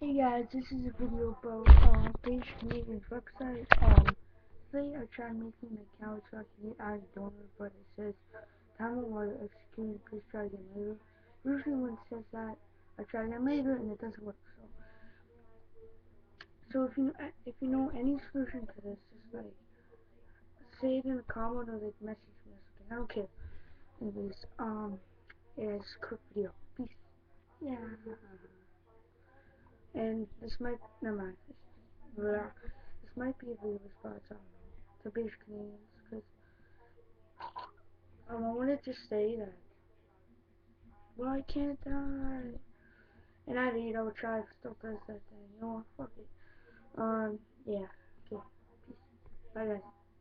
Hey guys, this is a video about Page Canadian's website. Today I tried making an account so I can get out of the donor, but it says time of order executed, please try again later. Usually when it says that, I try again later and it doesn't work. So if you know any solution to this, just like say it in a comment or like message me or something. I don't care. Anyways, it's a quick video. Peace. Yeah. And this might never mind. This might be a video response, I don't know, to basic Canadians, because I wanted to say that, well, I can't die, and I did, I would try if it still does that thing, you know what, fuck it, yeah, okay, peace, bye guys.